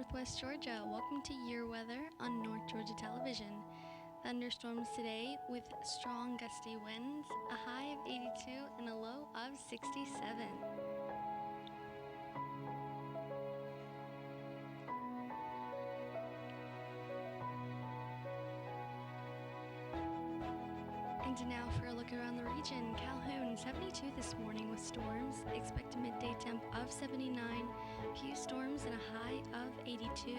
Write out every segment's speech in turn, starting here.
Northwest Georgia. Welcome to Year Weather on North Georgia Television. Thunderstorms today with strong gusty winds, a high of 82 and a low of 67. And now for a look around the region. Calhoun, 72 this morning with storms. Expect a midday temp of 79. Few storms and a high of 82.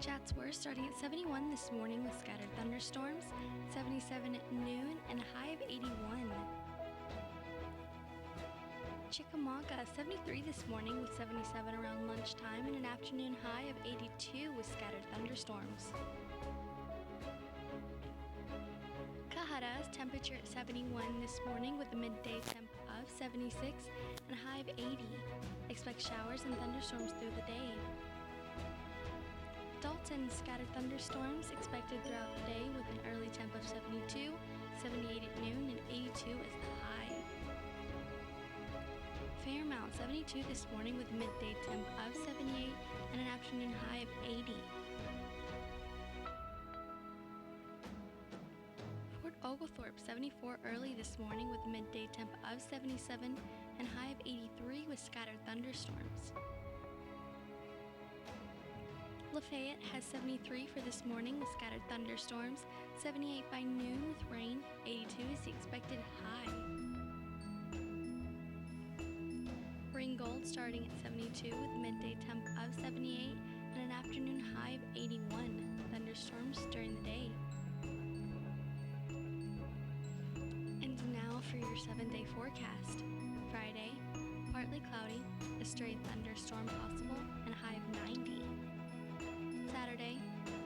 Chatsworth starting at 71 this morning with scattered thunderstorms. 77 at noon and a high of 81. Chickamauga, 73 this morning with 77 around lunchtime and an afternoon high of 82 with scattered thunderstorms. Kahara's temperature at 71 this morning with a midday temp of 76 and a high of 80. Expect showers and thunderstorms through the day. Dalton, scattered thunderstorms expected throughout the day with an early temp of 72, 78 at noon, and 82 as the high. Fairmount, 72 this morning with a midday temp of 78 and an afternoon high of 80. Oglethorpe, 74 early this morning with a midday temp of 77 and high of 83 with scattered thunderstorms. Lafayette has 73 for this morning with scattered thunderstorms, 78 by noon with rain, 82 is the expected high. Ringgold starting at 72 with a midday temp of 78 and an afternoon high of 81. Thunderstorms during the day. For your 7-day forecast. Friday, partly cloudy, a stray thunderstorm possible, and a high of 90. Saturday,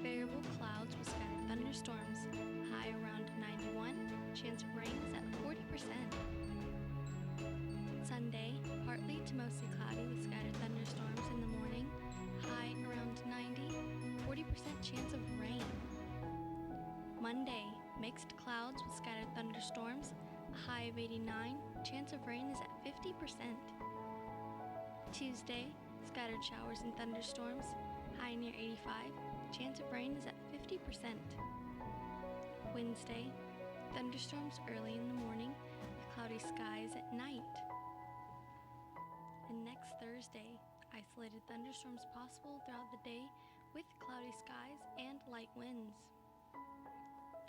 variable clouds with scattered thunderstorms, high around 91, chance of rain is at 40%. Sunday, partly to mostly cloudy with scattered thunderstorms in the morning, high around 90, 40% chance of rain. Monday, mixed clouds with scattered thunderstorms, a high of 89, chance of rain is at 50%. Tuesday, scattered showers and thunderstorms, high near 85, chance of rain is at 50%. Wednesday, thunderstorms early in the morning, with cloudy skies at night. And next Thursday, isolated thunderstorms possible throughout the day with cloudy skies and light winds.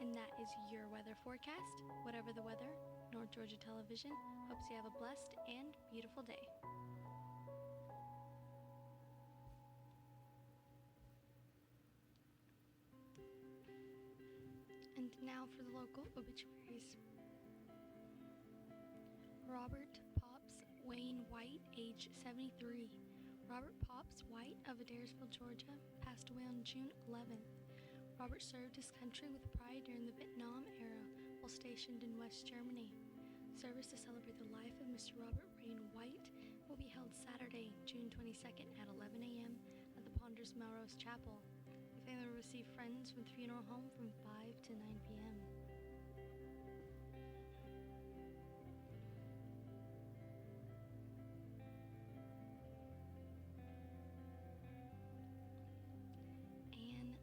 And that is your weather forecast. Whatever the weather, North Georgia Television hopes you have a blessed and beautiful day. And now for the local obituaries. Robert Pops Wayne White, age 73. Robert Pops White of Adairsville, Georgia, passed away on June 11th. Robert served his country with pride during the Vietnam era while stationed in West Germany. Service to celebrate the life of Mr. Robert Wayne White will be held Saturday, June 22nd at 11 a.m. at the Ponders Melrose Chapel. The family will receive friends from the funeral home from 5 to 9 p.m.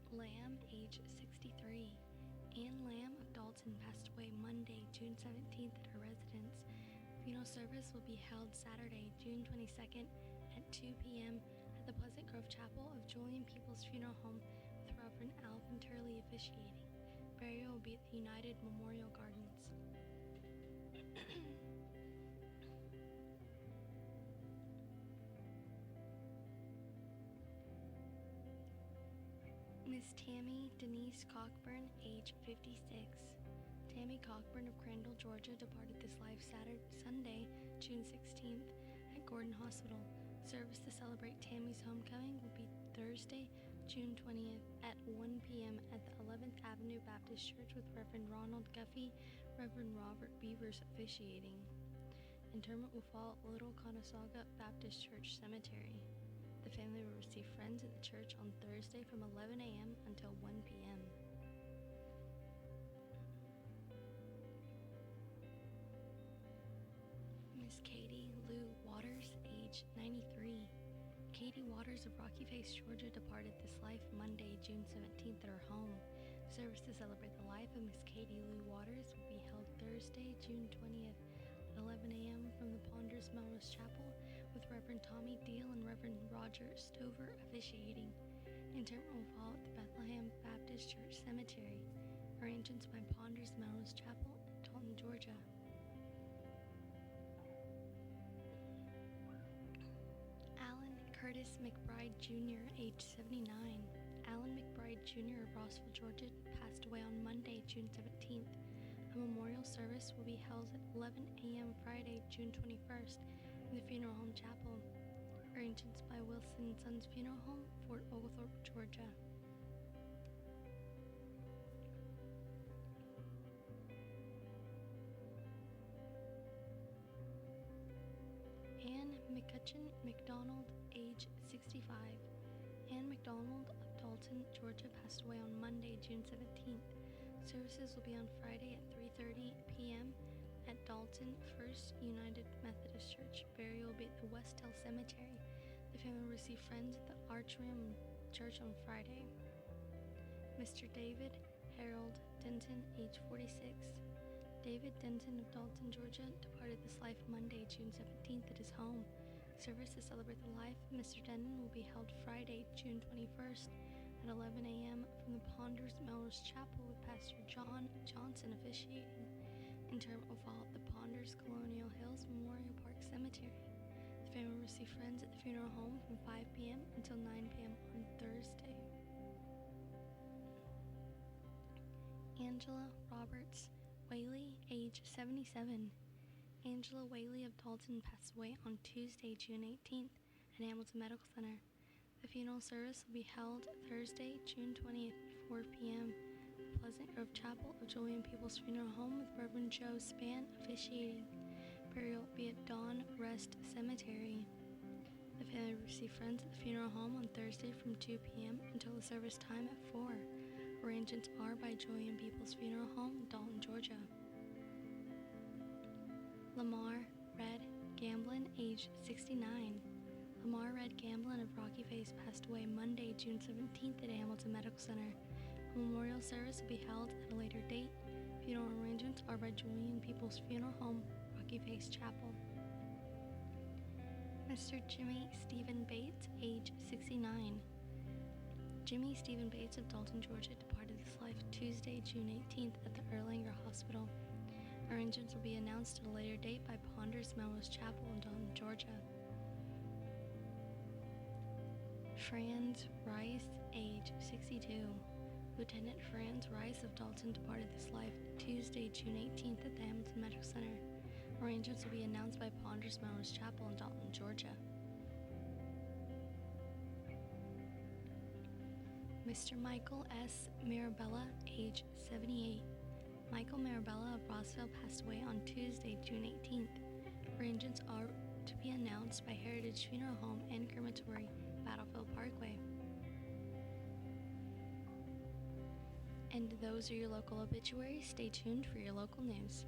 Lamb, age 63. Ann Lamb of Dalton passed away Monday, June 17th at her residence. Funeral service will be held Saturday, June 22nd at 2 p.m. at the Pleasant Grove Chapel of Julian Peoples Funeral Home with Reverend Alvin Turley officiating. Burial will be at the United Memorial Gardens. Miss Tammy Denise Cockburn, age 56. Tammy Cockburn of Crandall, Georgia, departed this life Sunday, June 16th at Gordon Hospital. Service to celebrate Tammy's homecoming will be Thursday, June 20th at 1 p.m. at the 11th Avenue Baptist Church with Reverend Ronald Guffey, Reverend Robert Beavers officiating. Interment will fall at Little Conasauga Baptist Church Cemetery. The family will receive friends at the church on Thursday from 11 a.m. until 1 p.m. Miss Katie Lou Waters, age age 93. Katie Waters of Rocky Face, Georgia departed this life Monday, June 17th at her home. Service to celebrate the life of Miss Katie Lou Waters will be held Thursday, June 20th at 11 a.m. from the Ponders Melrose Chapel with Reverend Tommy Deal and Reverend Roger Stover officiating. Interment will follow at the Bethlehem Baptist Church Cemetery. Arrangements by Ponders Melrose Chapel in Dalton, Georgia. Alan Curtis McBride Jr., age 79. Alan McBride Jr. of Rossville, Georgia, passed away on Monday, June 17th. A memorial service will be held at 11 a.m. Friday, June 21st in the Funeral Home Chapel. Arrangements by Wilson & Sons Funeral Home, Fort Oglethorpe, Georgia. Anne McCutcheon McDonald, age 65. Anne McDonald of Dalton, Georgia, passed away on Monday, June 17th. Services will be on Friday at 3:30 p.m. at Dalton First United Methodist Church. Burial will be at the West Hill Cemetery. The family will receive friends at the Archram Church on Friday. Mr. David Harold Denton, age 46. David Denton of Dalton, Georgia, departed this life Monday, June 17th at his home. Service to celebrate the life of Mr. Denton will be held Friday, June 21st at 11 a.m. from the Ponders Melrose Chapel with Pastor John Johnson officiating. Interment will follow at the Ponders Colonial Hills Memorial Park Cemetery. The family will receive friends at the funeral home from 5 p.m. until 9 p.m. on Thursday. Angela Roberts Whaley, age 77. Angela Whaley of Dalton passed away on Tuesday, June 18th at Hamilton Medical Center. The funeral service will be held Thursday, June 20th at 4 p.m. at Pleasant Grove Chapel of Julian People's Funeral Home with Reverend Joe Spann officiating. Burial will be at Dawn Rest Cemetery. The family will receive friends at the funeral home on Thursday from 2 p.m. until the service time at 4. Arrangements are by Julian People's Funeral Home, Dalton, Georgia. Lamar Red Gamblin, age 69. Lamar Red Gamblin of Rocky Face passed away Monday, June 17th at Hamilton Medical Center. A memorial service will be held at a later date. Funeral arrangements are by Julian People's Funeral Home, Rocky Face Chapel. Mr. Jimmy Stephen Bates, age 69. Jimmy Stephen Bates of Dalton, Georgia, departed this life Tuesday, June 18th at the Erlanger Hospital. Arrangements will be announced at a later date by Ponders Melrose Chapel in Dalton, Georgia. Franz Rice, age 62. Lieutenant Franz Rice of Dalton departed this life Tuesday, June 18th at the Hamilton Medical Center. Arrangements will be announced by Ponders Melrose Chapel in Dalton, Georgia. Mr. Michael S. Mirabella, age 78. Michael Mirabella of Rossville passed away on Tuesday, June 18th. Arrangements are to be announced by Heritage Funeral Home and Crematory, Battlefield Parkway. And those are your local obituaries. Stay tuned for your local news.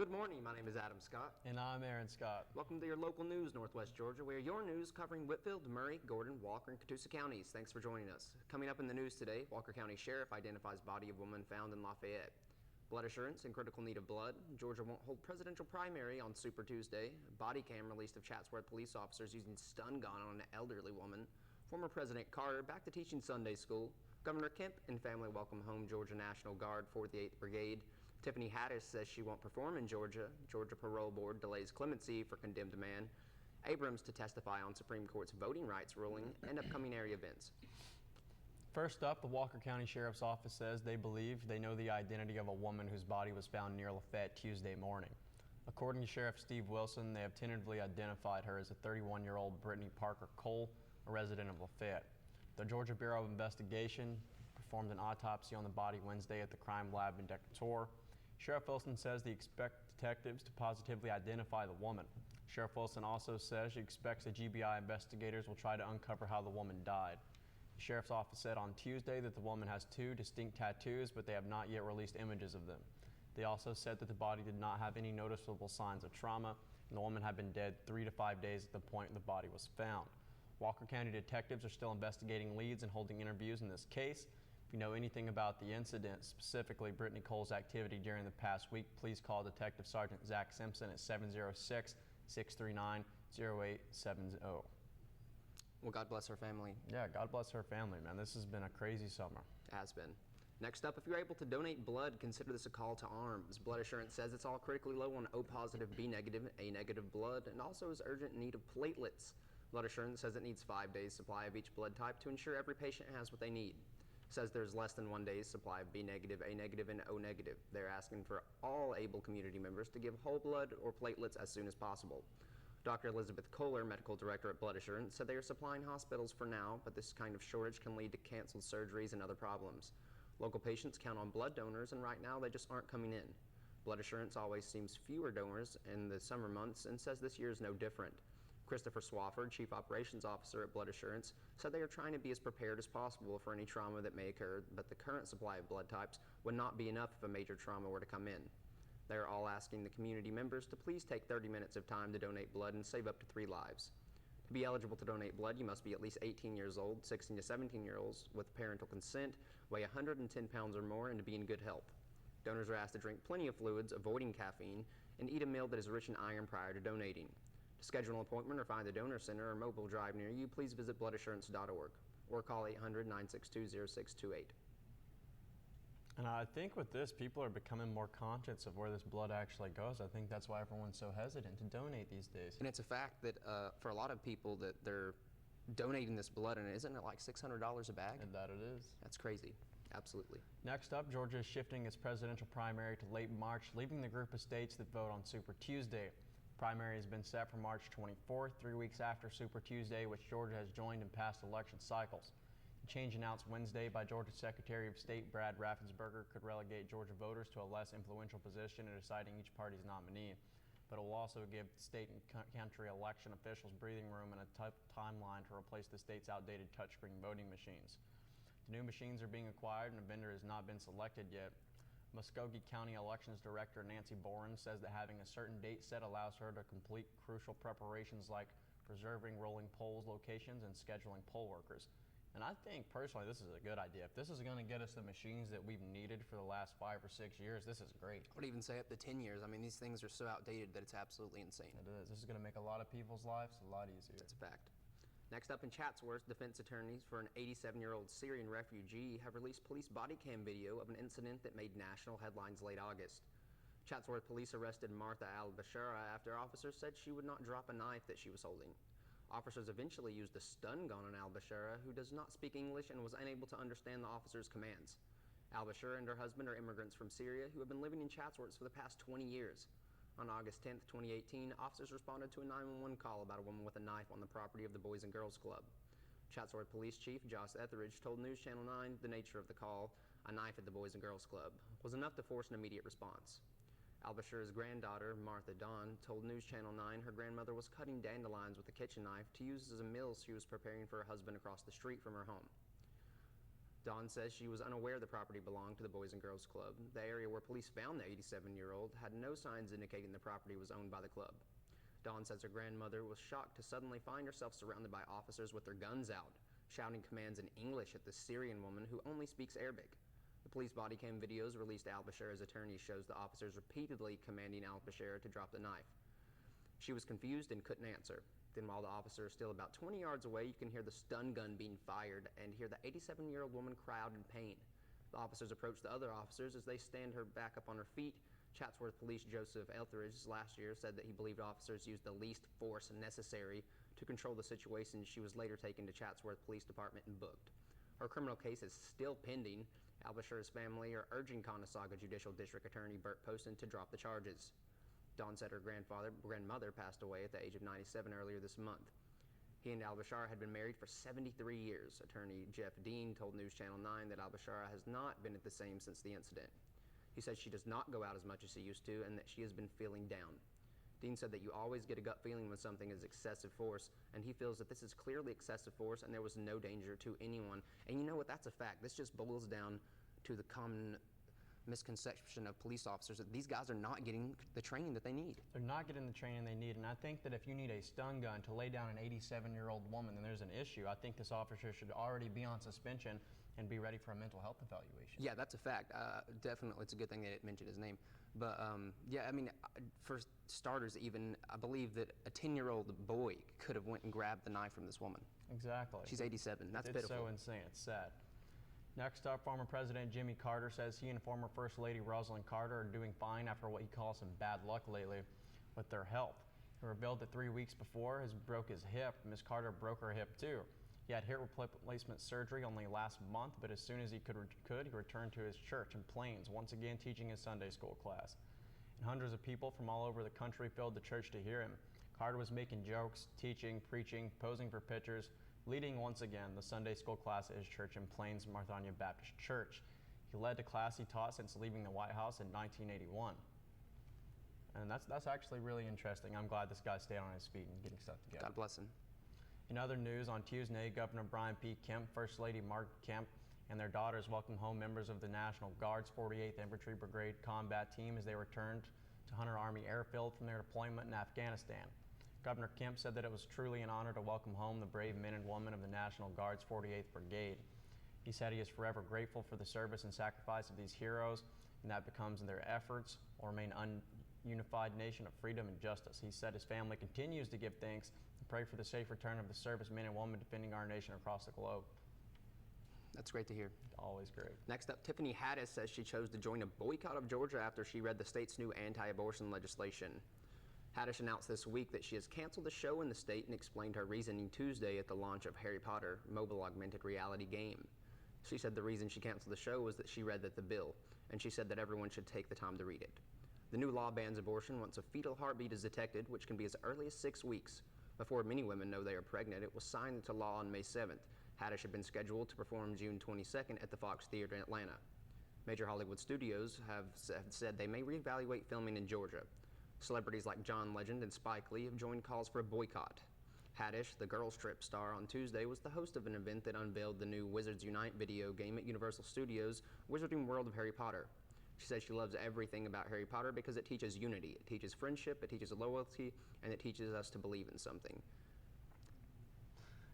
Good morning. My name is Adam Scott. And I'm Aaron Scott. Welcome to your local news, Northwest Georgia, where your news covering Whitfield, Murray, Gordon, Walker, and Catoosa counties. Thanks for joining us. Coming up in the news today, Walker County Sheriff identifies body of woman found in Lafayette. Blood assurance in critical need of blood. Georgia won't hold presidential primary on Super Tuesday. Body cam released of Chatsworth police officers using stun gun on an elderly woman. Former President Carter back to teaching Sunday school. Governor Kemp and family welcome home Georgia National Guard 48th Brigade. Tiffany Haddish says she won't perform in Georgia. Georgia Parole Board delays clemency for condemned man. Abrams to testify on Supreme Court's voting rights ruling and upcoming area events. First up, the Walker County Sheriff's Office says they believe they know the identity of a woman whose body was found near Lafayette Tuesday morning. According to Sheriff Steve Wilson, they have tentatively identified her as a 31-year-old Brittany Parker Cole, a resident of Lafayette. The Georgia Bureau of Investigation performed an autopsy on the body Wednesday at the crime lab in Decatur. Sheriff Wilson says they expect detectives to positively identify the woman. Sheriff Wilson also says she expects the GBI investigators will try to uncover how the woman died. The Sheriff's Office said on Tuesday that the woman has 2 distinct tattoos, but they have not yet released images of them. They also said that the body did not have any noticeable signs of trauma, and the woman had been dead 3 to 5 days at the point the body was found. Walker County detectives are still investigating leads and holding interviews in this case. If you know anything about the incident, specifically Brittany Cole's activity during the past week, please call Detective Sergeant Zach Simpson at 706-639-0870. Well, God bless her family. Yeah, God bless her family, man. This has been a crazy summer. Has been. Next up, if you're able to donate blood, consider this a call to arms. Blood Assurance says it's all critically low on O positive, B negative, A negative blood, and also is urgent in need of platelets. Blood Assurance says it needs 5 days supply of each blood type to ensure every patient has what they need. Says there's less than 1 day's supply of B negative, A negative, and O negative. They're asking for all able community members to give whole blood or platelets as soon as possible. Dr. Elizabeth Kohler, medical director at Blood Assurance, said they are supplying hospitals for now, but this kind of shortage can lead to canceled surgeries and other problems. Local patients count on blood donors, and right now they just aren't coming in. Blood Assurance always seems fewer donors in the summer months and says this year is no different. Christopher Swafford, Chief Operations Officer at Blood Assurance, said they are trying to be as prepared as possible for any trauma that may occur, but the current supply of blood types would not be enough if a major trauma were to come in. They are all asking the community members to please take 30 minutes of time to donate blood and save up to 3 lives. To be eligible to donate blood, you must be at least 18 years old, 16 to 17-year-olds with parental consent, weigh 110 pounds or more, and to be in good health. Donors are asked to drink plenty of fluids, avoiding caffeine, and eat a meal that is rich in iron prior to donating. To schedule an appointment or find a donor center or mobile drive near you, please visit bloodassurance.org or call 800-962-0628. And I think with this, people are becoming more conscious of where this blood actually goes. I think that's why everyone's so hesitant to donate these days. And it's a fact that for a lot of people that they're donating this blood, and isn't it like $600 a bag? And that it is. That's crazy. Absolutely. Next up, Georgia is shifting its presidential primary to late March, leaving the group of states that vote on Super Tuesday. Primary has been set for March 24th, 3 weeks after Super Tuesday, which Georgia has joined in past election cycles. The change announced Wednesday by Georgia Secretary of State Brad Raffensperger could relegate Georgia voters to a less influential position in deciding each party's nominee, but it will also give state and country election officials breathing room and a timeline to replace the state's outdated touchscreen voting machines. The new machines are being acquired and a vendor has not been selected yet. Muskogee County Elections Director Nancy Boren says that having a certain date set allows her to complete crucial preparations like reserving rolling polls locations and scheduling poll workers. And I think personally this is a good idea. If this is going to get us the machines that we've needed for the last 5 or 6 years, this is great. I would even say up to 10 years. I mean, these things are so outdated that it's absolutely insane. It is. This is going to make a lot of people's lives a lot easier. That's a fact. Next up in Chatsworth, defense attorneys for an 87-year-old Syrian refugee have released police body cam video of an incident that made national headlines late August. Chatsworth police arrested Martha al-Bashara after officers said she would not drop a knife that she was holding. Officers eventually used a stun gun on al-Bashara, who does not speak English and was unable to understand the officers' commands. Al-Bashara and her husband are immigrants from Syria who have been living in Chatsworth for the past 20 years. On August 10, 2018, officers responded to a 911 call about a woman with a knife on the property of the Boys and Girls Club. Chatsworth Police Chief Josh Etheridge told News Channel 9 the nature of the call, a knife at the Boys and Girls Club, was enough to force an immediate response. Al-Bashara's granddaughter, Martha Dawn, told News Channel 9 her grandmother was cutting dandelions with a kitchen knife to use as a meal she was preparing for her husband across the street from her home. Dawn says she was unaware the property belonged to the Boys and Girls Club. The area where police found the 87-year-old had no signs indicating the property was owned by the club. Dawn says her grandmother was shocked to suddenly find herself surrounded by officers with their guns out, shouting commands in English at the Syrian woman who only speaks Arabic. The police body cam videos released to Al-Bashira's attorney shows the officers repeatedly commanding Al-Bashira to drop the knife. She was confused and couldn't answer. Then while the officer is still about 20 yards away, you can hear the stun gun being fired and hear the 87-year-old woman cry out in pain. The officers approach the other officers as they stand her back up on her feet. Chatsworth Police Joseph Etheridge last year said that he believed officers used the least force necessary to control the situation. She was later taken to Chatsworth Police Department and booked. Her criminal case is still pending. Al-Bashira's family are urging Conasauga Judicial District Attorney Bert Poston to drop the charges. Dawn said her grandmother passed away at the age of 97 earlier this month. He and Al-Bashira had been married for 73 years. Attorney Jeff Dean told News Channel 9 that Al-Bashira has not been the same since the incident. He said she does not go out as much as she used to and that she has been feeling down. Dean said that you always get a gut feeling when something is excessive force, and he feels that this is clearly excessive force and there was no danger to anyone. And you know what? That's a fact. This just boils down to the common misconception of police officers that these guys are not getting the training that they need. They're not getting the training they need, and I think that if you need a stun gun to lay down an 87-year-old woman, then there's an issue. I think this officer should already be on suspension and be ready for a mental health evaluation. Yeah, that's a fact. Definitely, it's a good thing they didn't mention his name. But yeah, I mean, for starters, even I believe that a 10-year-old boy could have went and grabbed the knife from this woman. Exactly. She's 87. That's It's pitiful. so insane. It's sad. Next up, former President Jimmy Carter says he and former First Lady Rosalind Carter are doing fine after what he calls some bad luck lately with their health. He revealed that 3 weeks before he broke his hip, Ms. Carter broke her hip too. He had hip replacement surgery only last month, but as soon as he could, he returned to his church in Plains, once again teaching his Sunday school class. And hundreds of people from all over the country filled the church to hear him. Carter was making jokes, teaching, preaching, posing for pictures, leading once again the Sunday school class at his church in Plains Marthania Baptist Church. He led the class he taught since leaving the White House in 1981. And that's actually really interesting. I'm glad this guy stayed on his feet and getting stuff together. God bless him. In other news, on Tuesday, Governor Brian P. Kemp, First Lady Margaret Kemp, and their daughters welcomed home members of the National Guard's 48th Infantry Brigade combat team as they returned to Hunter Army Airfield from their deployment in Afghanistan. Governor Kemp said that it was truly an honor to welcome home the brave men and women of the National Guard's 48th Brigade. He said he is forever grateful for the service and sacrifice of these heroes, and that becomes in their efforts or remain unified nation of freedom and justice. He said his family continues to give thanks and pray for the safe return of the servicemen and women defending our nation across the globe. That's great to hear. Always great. Next up, Tiffany Haddish says she chose to join a boycott of Georgia after she read the state's new anti-abortion legislation. Haddish announced this week that she has canceled the show in the state and explained her reasoning Tuesday at the launch of Harry Potter mobile augmented reality game. She said the reason she canceled the show was that she read the bill, and she said that everyone should take the time to read it. The new law bans abortion once a fetal heartbeat is detected, which can be as early as 6 weeks. Before many women know they are pregnant, it was signed into law on May 7th. Haddish had been scheduled to perform June 22nd at the Fox Theater in Atlanta. Major Hollywood studios have said they may reevaluate filming in Georgia. Celebrities like John Legend and Spike Lee have joined calls for a boycott. Haddish, the Girls Trip star on Tuesday, was the host of an event that unveiled the new Wizards Unite video game at Universal Studios' Wizarding World of Harry Potter. She says she loves everything about Harry Potter because it teaches unity, it teaches friendship, it teaches loyalty, and it teaches us to believe in something.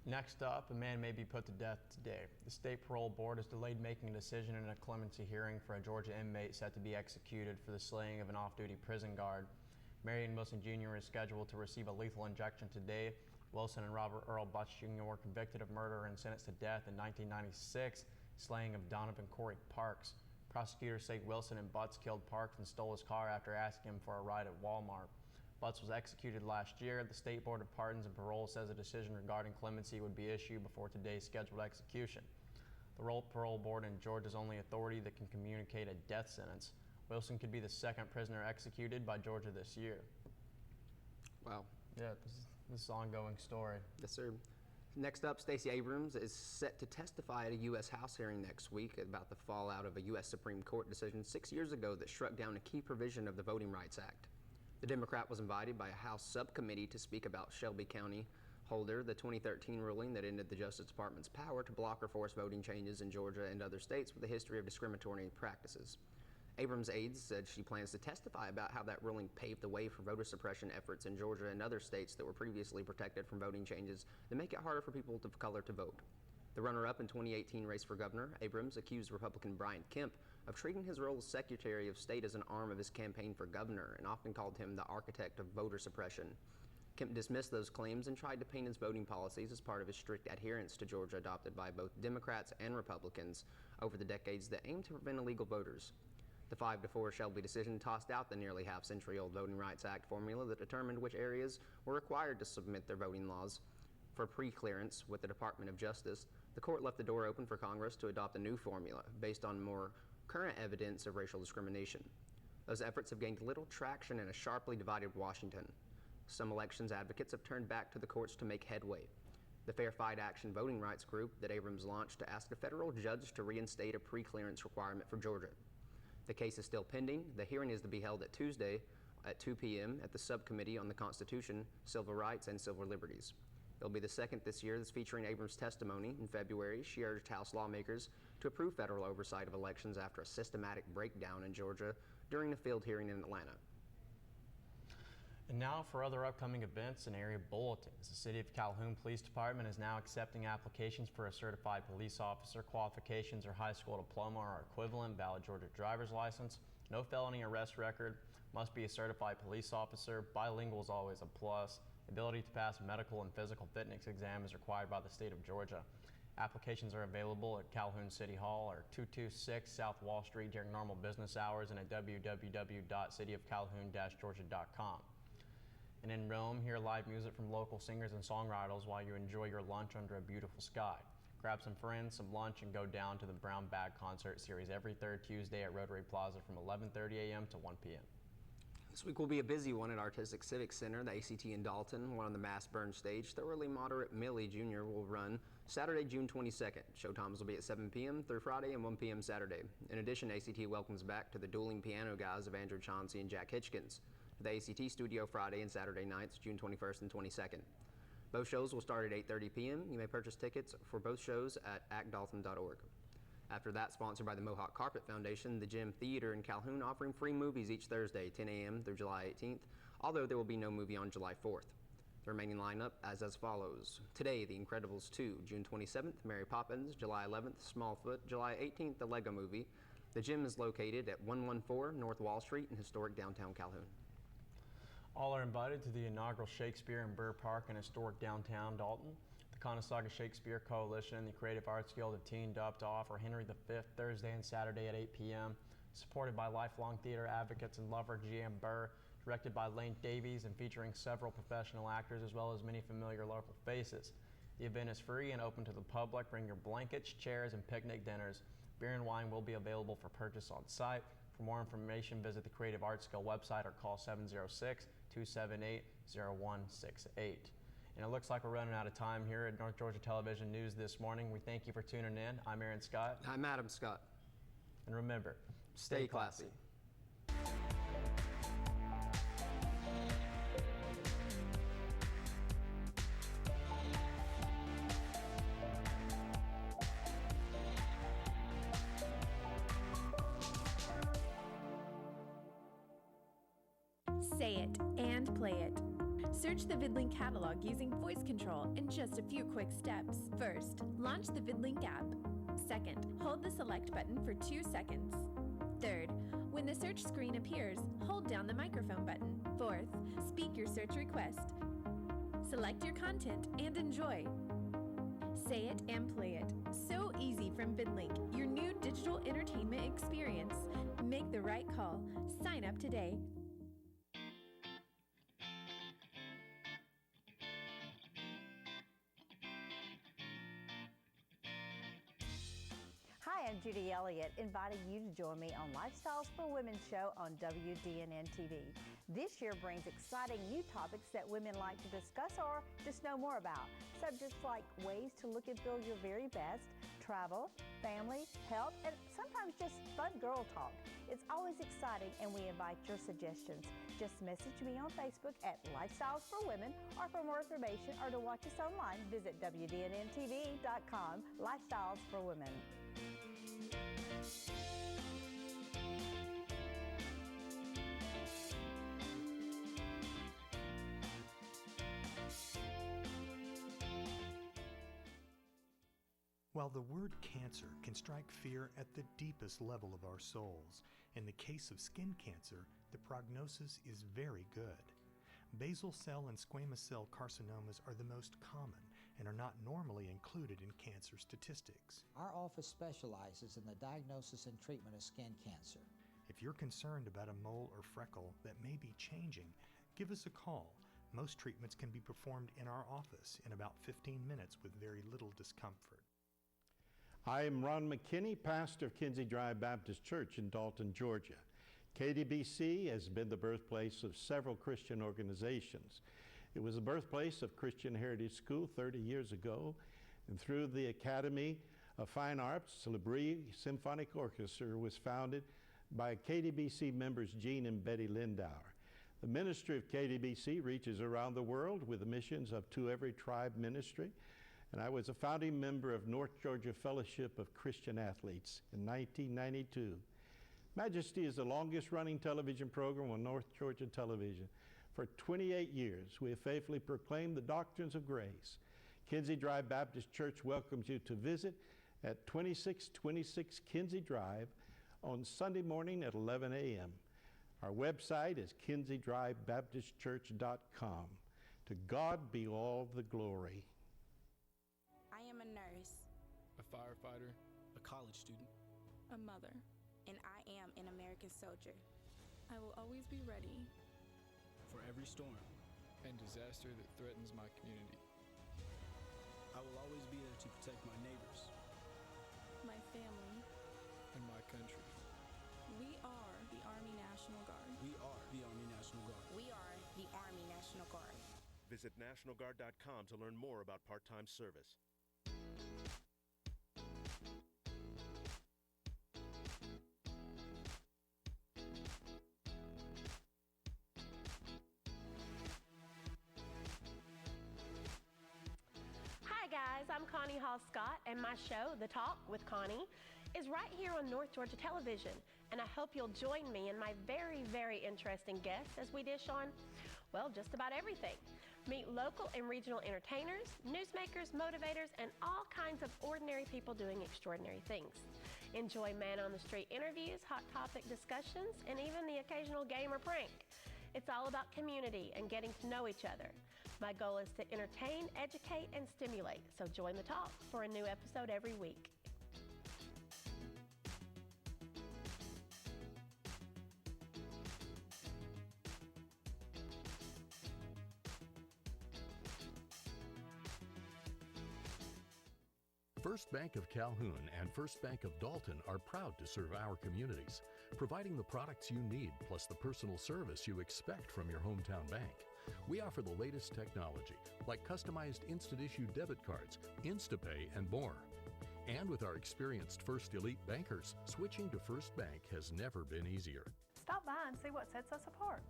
Next up, a man may be put to death today. The state parole board has delayed making a decision in a clemency hearing for a Georgia inmate set to be executed for the slaying of an off-duty prison guard. Marion Wilson Jr. is scheduled to receive a lethal injection today. Wilson and Robert Earl Butts Jr. were convicted of murder and sentenced to death in 1996, slaying of Donovan Corey Parks. Prosecutors say Wilson and Butts killed Parks and stole his car after asking him for a ride at Walmart. Butts was executed last year. The State Board of Pardons and Parole says a decision regarding clemency would be issued before today's scheduled execution. The Parole Board in Georgia is only authority that can communicate a death sentence. Wilson could be the second prisoner executed by Georgia this year. Wow. Yeah, this is an ongoing story. Yes, sir. Next up, Stacey Abrams is set to testify at a U.S. House hearing next week about the fallout of a U.S. Supreme Court decision 6 years ago that struck down a key provision of the Voting Rights Act. The Democrat was invited by a House subcommittee to speak about Shelby County Holder, the 2013 ruling that ended the Justice Department's power to block or force voting changes in Georgia and other states with a history of discriminatory practices. Abrams' aides said she plans to testify about how that ruling paved the way for voter suppression efforts in Georgia and other states that were previously protected from voting changes that make it harder for people of color to vote. The runner-up in 2018 race for governor, Abrams accused Republican Brian Kemp of treating his role as Secretary of State as an arm of his campaign for governor and often called him the architect of voter suppression. Kemp dismissed those claims and tried to paint his voting policies as part of his strict adherence to Georgia adopted by both Democrats and Republicans over the decades that aim to prevent illegal voters. The 5-4 Shelby decision tossed out the nearly half-century-old Voting Rights Act formula that determined which areas were required to submit their voting laws for pre-clearance with the Department of Justice. The court left the door open for Congress to adopt a new formula based on more current evidence of racial discrimination. Those efforts have gained little traction in a sharply divided Washington. Some elections advocates have turned back to the courts to make headway. The Fair Fight Action voting rights group that Abrams launched to ask a federal judge to reinstate a pre-clearance requirement for Georgia. The case is still pending. The hearing is to be held at Tuesday at 2 p.m. at the Subcommittee on the Constitution, Civil Rights, and Civil Liberties. It'll be the second this year that's featuring Abrams' testimony. In February, she urged House lawmakers to approve federal oversight of elections after a systematic breakdown in Georgia during a field hearing in Atlanta. And now for other upcoming events and area bulletins. The City of Calhoun Police Department is now accepting applications for a certified police officer. Qualifications are high school diploma or equivalent, valid Georgia driver's license, no felony arrest record, must be a certified police officer, bilingual is always a plus, ability to pass medical and physical fitness exam is required by the state of Georgia. Applications are available at Calhoun City Hall or 226 South Wall Street during normal business hours and at www.cityofcalhoun-georgia.com. And in Rome, hear live music from local singers and songwriters while you enjoy your lunch under a beautiful sky. Grab some friends, some lunch, and go down to the Brown Bag Concert Series every third Tuesday at Rotary Plaza from 11:30 a.m. to 1 p.m. This week will be a busy one at Artistic Civic Center. The ACT in Dalton, one on the Mass Burn stage. Thoroughly Moderate Millie Jr. will run Saturday, June 22nd. Showtimes will be at 7 p.m. through Friday and 1 p.m. Saturday. In addition, ACT welcomes back to the Dueling Piano Guys of Andrew Chauncey and Jack Hitchkins. The ACT Studio Friday and Saturday nights, June 21st and 22nd. Both shows will start at 8:30 p.m. You may purchase tickets for both shows at actdalton.org. After that, sponsored by the Mohawk Carpet Foundation, the Gym Theater in Calhoun offering free movies each Thursday, 10 a.m. through July 18th, although there will be no movie on July 4th. The remaining lineup as follows. Today, The Incredibles 2, June 27th, Mary Poppins, July 11th, Smallfoot, July 18th, The Lego Movie. The gym is located at 114 North Wall Street in historic downtown Calhoun. All are invited to the inaugural Shakespeare in Burr Park in historic downtown Dalton. The Conestoga Shakespeare Coalition and the Creative Arts Guild have teamed up to offer Henry V Thursday and Saturday at 8 p.m. Supported by lifelong theater advocates and lover G.M. Burr, directed by Lane Davies and featuring several professional actors as well as many familiar local faces. The event is free and open to the public. Bring your blankets, chairs, and picnic dinners. Beer and wine will be available for purchase on site. For more information, visit the Creative Arts Guild website or call 706-278-0168. And it looks like we're running out of time here at North Georgia Television News this morning. We thank you for tuning in. I'm Aaron Scott. I'm Adam Scott. And remember, Stay classy. Say it and play it. Search the VidLink catalog using voice control in just a few quick steps. First, launch the VidLink app. Second, hold the select button for 2 seconds. Third, when the search screen appears, hold down the microphone button. Fourth, speak your search request. Select your content and enjoy. Say it and play it. So easy from VidLink, your new digital entertainment experience. Make the right call. Sign up today. Hi, I'm Judy Elliott, inviting you to join me on Lifestyles for Women show on WDNN TV. This year brings exciting new topics that women like to discuss or just know more about. Subjects like ways to look and feel your very best, travel, family, health, and sometimes just fun girl talk. It's always exciting, and we invite your suggestions. Just message me on Facebook at Lifestyles for Women, or for more information or to watch us online, visit WDNNTV.com, Lifestyles for Women. While the word cancer can strike fear at the deepest level of our souls, in the case of skin cancer, the prognosis is very good. Basal cell and squamous cell carcinomas are the most common and are not normally included in cancer statistics. Our office specializes in the diagnosis and treatment of skin cancer. If you're concerned about a mole or freckle that may be changing, give us a call. Most treatments can be performed in our office in about 15 minutes with very little discomfort. I am Ron McKinney, pastor of Kinsey Drive Baptist Church in Dalton, Georgia. KDBC has been the birthplace of several Christian organizations. It was the birthplace of Christian Heritage School 30 years ago, and through the Academy of Fine Arts, L'Abri Symphonic Orchestra was founded by KDBC members Gene and Betty Lindauer. The ministry of KDBC reaches around the world with the missions of To Every Tribe ministry, and I was a founding member of North Georgia Fellowship of Christian Athletes in 1992. Majesty is the longest running television program on North Georgia television. For 28 years, we have faithfully proclaimed the doctrines of grace. Kinsey Drive Baptist Church welcomes you to visit at 2626 Kinsey Drive on Sunday morning at 11 a.m. Our website is kinseydrivebaptistchurch.com. To God be all the glory. I am a nurse, a firefighter, a college student, a mother, and I am an American soldier. I will always be ready for every storm and disaster that threatens my community. I will always be there to protect my neighbors, my family, and my country. We are the Army National Guard. We are the Army National Guard. We are the Army National Guard. Visit nationalguard.com to learn more about part-time service. Hi guys, I'm Connie Hall Scott, and my show, The Talk with Connie, is right here on North Georgia Television, and I hope you'll join me and my very, very interesting guests as we dish on, well, just about everything. Meet local and regional entertainers, newsmakers, motivators, and all kinds of ordinary people doing extraordinary things. Enjoy man-on-the-street interviews, hot topic discussions, and even the occasional game or prank. It's all about community and getting to know each other. My goal is to entertain, educate, and stimulate, so join the talk for a new episode every week. First Bank of Calhoun and First Bank of Dalton are proud to serve our communities, providing the products you need plus the personal service you expect from your hometown bank. We offer the latest technology, like customized instant-issue debit cards, InstaPay, and more. And with our experienced First Elite bankers, switching to First Bank has never been easier. Stop by and see what sets us apart.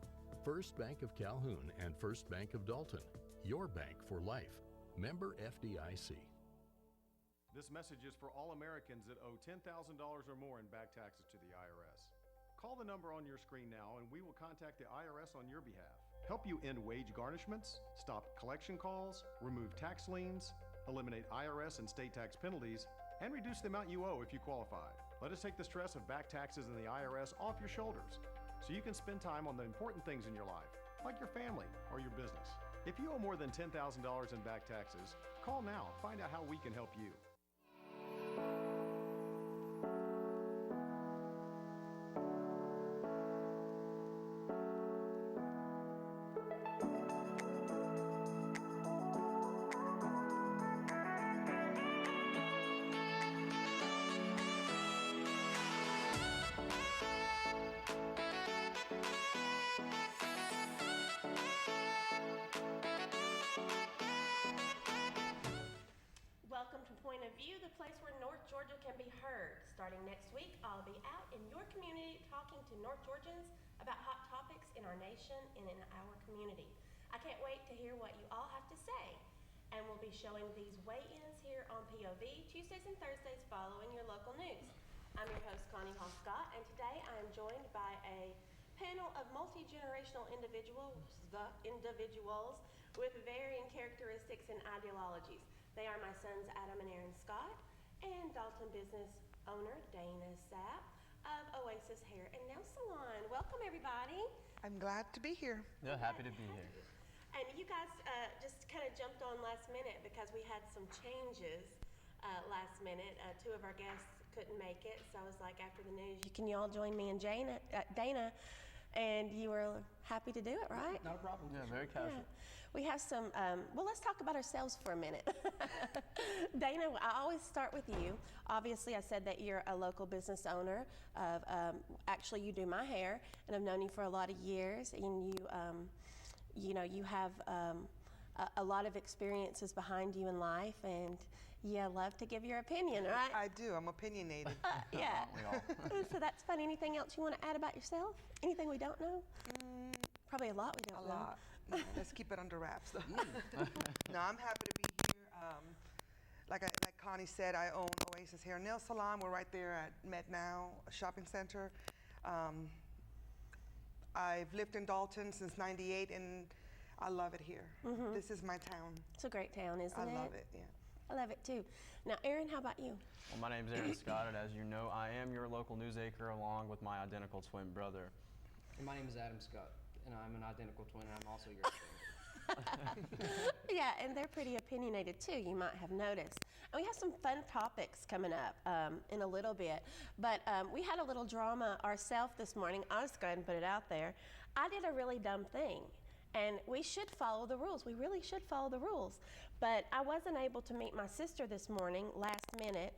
First Bank of Calhoun and First Bank of Dalton, your bank for life. Member FDIC. This message is for all Americans that owe $10,000 or more in back taxes to the IRS. Call the number on your screen now and we will contact the IRS on your behalf. Help you end wage garnishments, stop collection calls, remove tax liens, eliminate IRS and state tax penalties, and reduce the amount you owe if you qualify. Let us take the stress of back taxes and the IRS off your shoulders so you can spend time on the important things in your life, like your family or your business. If you owe more than $10,000 in back taxes, call now. Find out how we can help you. place where North Georgia can be heard. Starting next week, I'll be out in your community talking to North Georgians about hot topics in our nation and in our community. I can't wait to hear what you all have to say. And we'll be showing these weigh-ins here on POV Tuesdays and Thursdays following your local news. I'm your host, Connie Hall Scott, and today I am joined by a panel of multi-generational individuals with varying characteristics and ideologies. They are my sons, Adam and Aaron Scott, and Dalton business owner, Dana Sapp of Oasis Hair and Nail Salon. Welcome, everybody. I'm glad to be here. Yeah, happy to be here. And you guys just kind of jumped on last minute because we had some changes last minute. Two of our guests couldn't make it, so I was like, after the news, can you all join me and Dana? And you were happy to do it, right? Not a problem. Yeah, very casual. Yeah. We have some, well, let's talk about ourselves for a minute. Dana, I always start with you. Obviously, I said that you're a local business owner of, actually you do my hair, and I've known you for a lot of years, and you have a lot of experiences behind you in life, and you love to give your opinion, right? I do, I'm opinionated. Yeah. So that's fun. Anything else you want to add about yourself? Anything we don't know? Probably a lot we don't know. A lot. No, let's keep it under wraps. No, I'm happy to be here. Like Connie said, I own Oasis Hair and Nail Salon. We're right there at MedNow Shopping Center. I've lived in Dalton since '98, and I love it here. This is my town. It's a great town, isn't it? I love it, yeah. I love it too. Now, Aaron, how about you? Well, my name's Aaron Scott, and as you know, I am your local news anchor along with my identical twin brother. And my name is Adam Scott, and I'm an identical twin, and I'm also your twin. Yeah, and they're pretty opinionated too, you might have noticed. And we have some fun topics coming up in a little bit, but we had a little drama ourselves this morning. I'll just go ahead and put it out there. I did a really dumb thing, and we should follow the rules. We really should follow the rules. But I wasn't able to meet my sister this morning, last minute,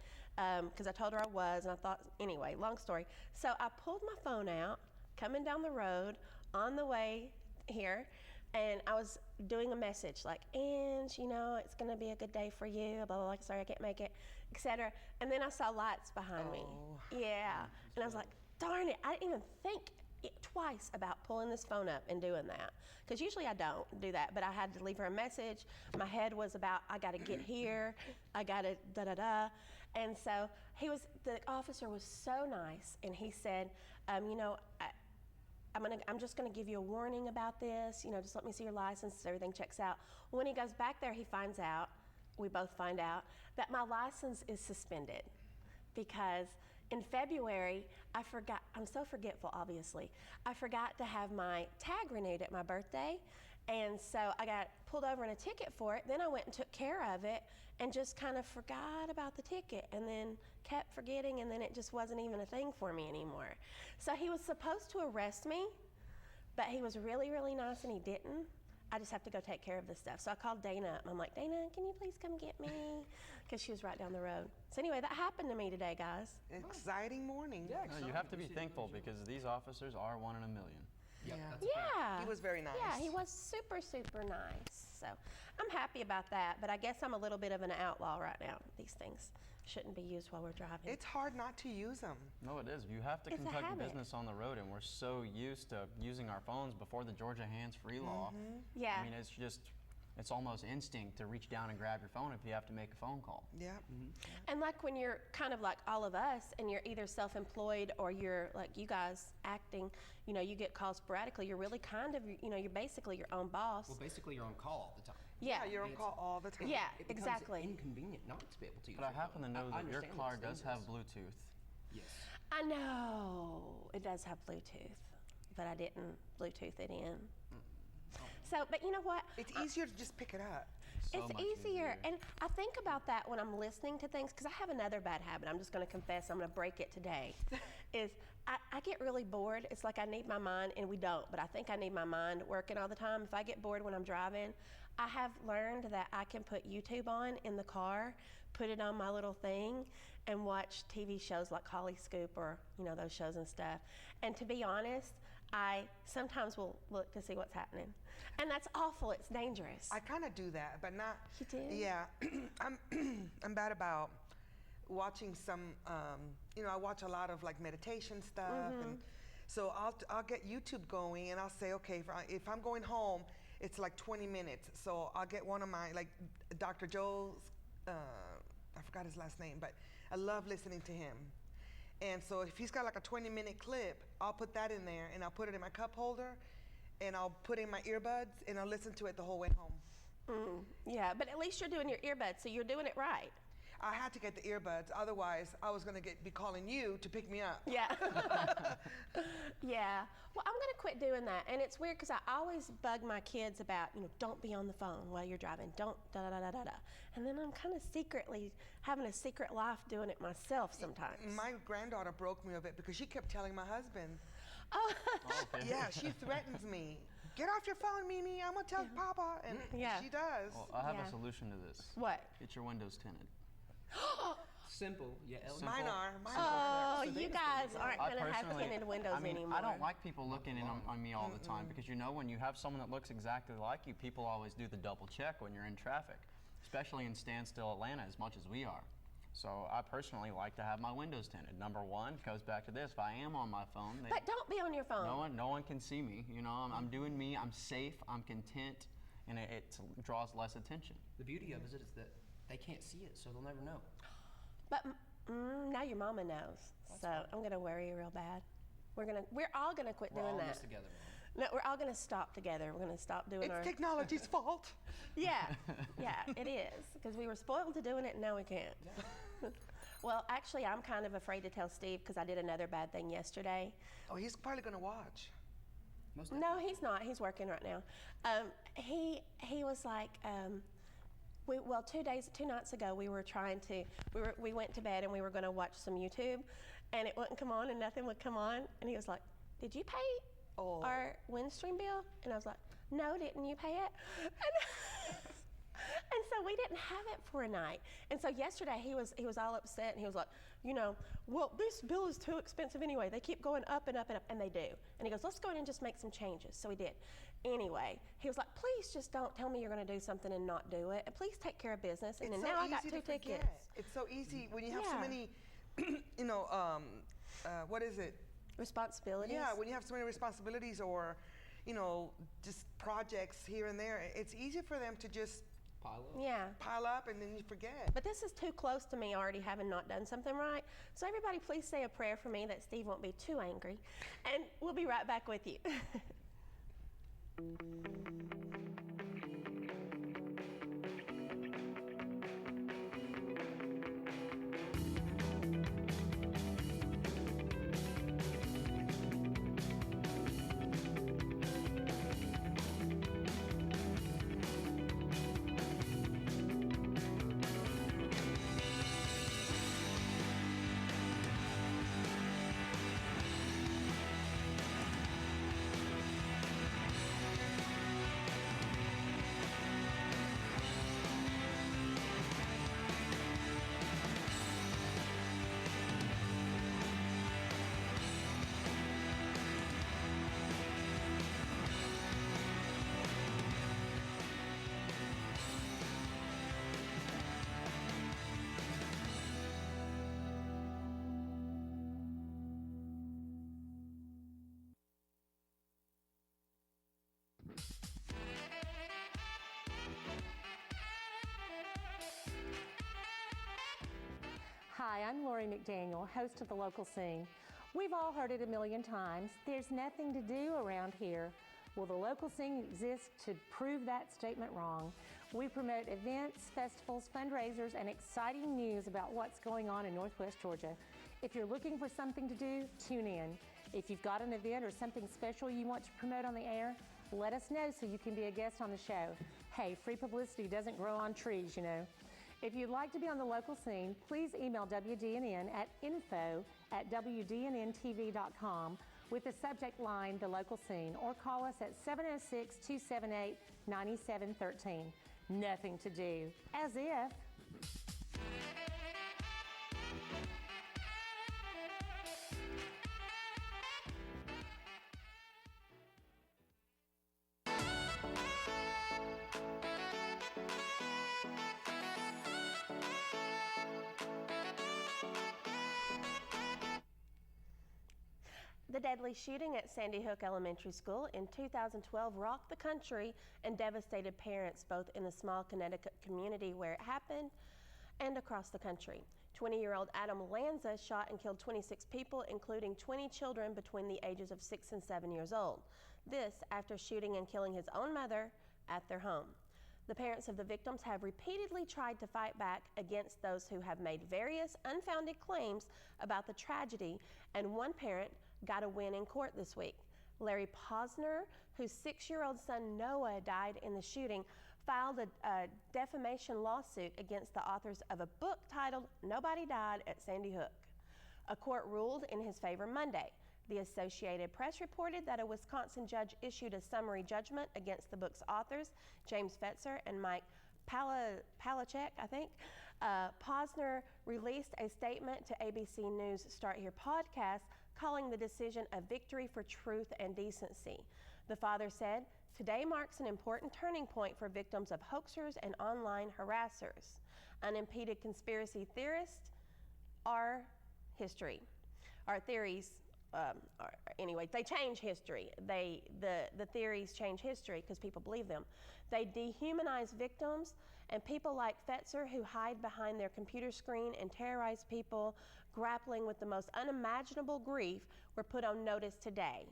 because I told her I was, and I thought, anyway, long story. So I pulled my phone out, coming down the road, on the way here, and I was doing a message like, and it's going to be a good day for you, blah, blah, blah, sorry I can't make it, etc. And then I saw lights behind me. Yeah. And I was like, darn it, I didn't even think twice about pulling this phone up and doing that. Because usually I don't do that, but I had to leave her a message. My head was about, I got to get here, I got to da-da-da. And so the officer was so nice, and he said, I'm just going to give you a warning about this. Just let me see your license so everything checks out. When he goes back there, we both find out that my license is suspended because in February, I'm so forgetful, obviously. I forgot to have my tag renewed at my birthday. And so I got pulled over in a ticket for it. Then I went and took care of it and just kind of forgot about the ticket and then kept forgetting, and then it just wasn't even a thing for me anymore. So he was supposed to arrest me, but he was really, really nice and he didn't. I just have to go take care of this stuff. So I called Dana up and I'm like, Dana, can you please come get me? Because she was right down the road. So anyway, that happened to me today, guys. Exciting morning. Yeah, you have to be thankful because these officers are one in a million. Yep, yeah. He was very nice. Yeah, he was super, super nice. So I'm happy about that, but I guess I'm a little bit of an outlaw right now. These things shouldn't be used while we're driving. It's hard not to use them. No, it is. You have to conduct business on the road, and we're so used to using our phones before the Georgia hands-free law. Yeah. I mean, it's almost instinct to reach down and grab your phone if you have to make a phone call. Yeah. And like when you're kind of like all of us and you're either self-employed or you're like you guys acting, you get calls sporadically, you're really kind of, you're basically your own boss. Well, basically you're on call all the time. Yeah, you're on call all the time. Yeah, it becomes exactly. inconvenient not to be able to use But I your happen phone. to know that your understand car it's does have dangerous. Bluetooth. Yes. I know it does have Bluetooth, but I didn't Bluetooth it in. So, but you know what? It's easier to just pick it up. It's easier. And I think about that when I'm listening to things, because I have another bad habit. I'm just going to confess, I'm going to break it today, is I get really bored. It's like I need my mind, and we don't, but I think I need my mind working all the time. If I get bored when I'm driving, I have learned that I can put YouTube on in the car, put it on my little thing, and watch TV shows like Holly Scoop or, those shows and stuff. And to be honest, I sometimes will look to see what's happening. And that's awful. It's dangerous. I kind of do that, but not. You do? Yeah. I'm bad about watching some, I watch a lot of like meditation stuff, and so I'll get YouTube going, and I'll say, okay, if I'm going home, it's like 20 minutes. So I'll get one of my, like Dr. Joe's, I forgot his last name, but I love listening to him. And so if he's got like a 20-minute clip, I'll put that in there, and I'll put it in my cup holder, and I'll put in my earbuds, and I'll listen to it the whole way home. Yeah, but at least you're doing your earbuds, so you're doing it right. I had to get the earbuds, otherwise I was going to be calling you to pick me up. Yeah. Yeah. Well, I'm going to quit doing that. And it's weird because I always bug my kids about, don't be on the phone while you're driving. Don't da-da-da-da-da. And then I'm kind of secretly having a secret life doing it myself sometimes. My granddaughter broke me of it because she kept telling my husband. Oh. Okay. Yeah, she threatens me. Get off your phone, Mimi. I'm going to tell Papa. And she does. Well, I have a solution to this. What? Get your windows tinted. Simple. Yeah. Mine are. Oh, you guys aren't going to have tinted windows anymore. I don't like people looking in on me all the time because when you have someone that looks exactly like you, people always do the double check when you're in traffic, especially in standstill Atlanta as much as we are. So I personally like to have my windows tinted. Number one, goes back to this, if I am on my phone. But don't be on your phone. No one can see me. I'm doing me, I'm safe, I'm content, and it draws less attention. The beauty of it is that they can't see it, so they'll never know. But now your mama knows, so I'm gonna worry real bad. We're all gonna quit doing that. We're all in this together. No, we're all gonna stop together. We're gonna stop doing It's technology's fault. Yeah, it is, because we were spoiled to doing it, and now we can't. Yeah. Well, actually, I'm kind of afraid to tell Steve because I did another bad thing yesterday. Oh, he's probably gonna watch. No, he's not. He's working right now. He was like. 2 nights ago, we went to bed and we were going to watch some YouTube, and it wouldn't come on and nothing would come on, and he was like, "Did you pay our Windstream bill?" And I was like, "No, didn't you pay it?" And so we didn't have it for a night. And so yesterday he was all upset, and he was like, "Well, this bill is too expensive anyway. They keep going up and up and up," and they do. And he goes, "Let's go in and just make some changes." So we did. Anyway, he was like, "Please just don't tell me you're going to do something and not do it. And please take care of business." And then now I got 2 tickets. It's so easy when you have so many, what is it? Responsibilities. Yeah, when you have so many responsibilities or, just projects here and there, it's easy for them to just pile up and then you forget. But this is too close to me already having not done something right. So everybody please say a prayer for me that Steve won't be too angry. And we'll be right back with you. Hi, I'm Lori McDaniel, host of The Local Scene. We've all heard it a million times. There's nothing to do around here. Well, The Local Scene exists to prove that statement wrong. We promote events, festivals, fundraisers, and exciting news about what's going on in Northwest Georgia. If you're looking for something to do, tune in. If you've got an event or something special you want to promote on the air, let us know so you can be a guest on the show. Hey, free publicity doesn't grow on trees, If you'd like to be on The Local Scene, please email WDNN at info@WDNNTV.com with the subject line, The Local Scene, or call us at 706-278-9713. Nothing to do. As if. The deadly shooting at Sandy Hook Elementary School in 2012 rocked the country and devastated parents both in the small Connecticut community where it happened and across the country. 20-year-old Adam Lanza shot and killed 26 people, including 20 children between the ages of 6 and 7 years old. This after shooting and killing his own mother at their home. The parents of the victims have repeatedly tried to fight back against those who have made various unfounded claims about the tragedy, and one parent got a win in court this week. Larry Posner, whose 6-year-old son Noah died in the shooting, filed a defamation lawsuit against the authors of a book titled Nobody Died at Sandy Hook. A court ruled in his favor Monday. The Associated Press reported that a Wisconsin judge issued a summary judgment against the book's authors, James Fetzer and Mike Palachek, I think. Posner released a statement to ABC News Start Here podcast calling the decision a victory for truth and decency. The father said, "Today marks an important turning point for victims of hoaxers and online harassers. Unimpeded conspiracy theorists are history. Our theories, anyway, they change history. The theories change history because people believe them. They dehumanize victims, and people like Fetzer who hide behind their computer screen and terrorize people grappling with the most unimaginable grief were put on notice today."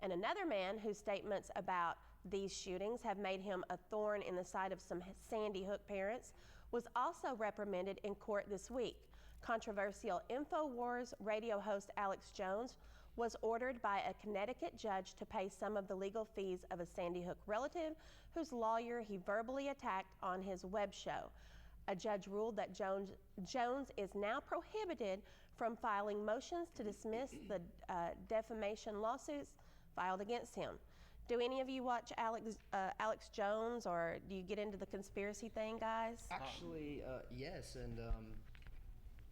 And another man whose statements about these shootings have made him a thorn in the side of some Sandy Hook parents was also reprimanded in court this week. Controversial InfoWars radio host Alex Jones was ordered by a Connecticut judge to pay some of the legal fees of a Sandy Hook relative whose lawyer he verbally attacked on his web show. A judge ruled that Jones is now prohibited from filing motions to dismiss the defamation lawsuits filed against him. Do any of you watch Alex Jones, or do you get into the conspiracy thing, guys? Actually, yes, and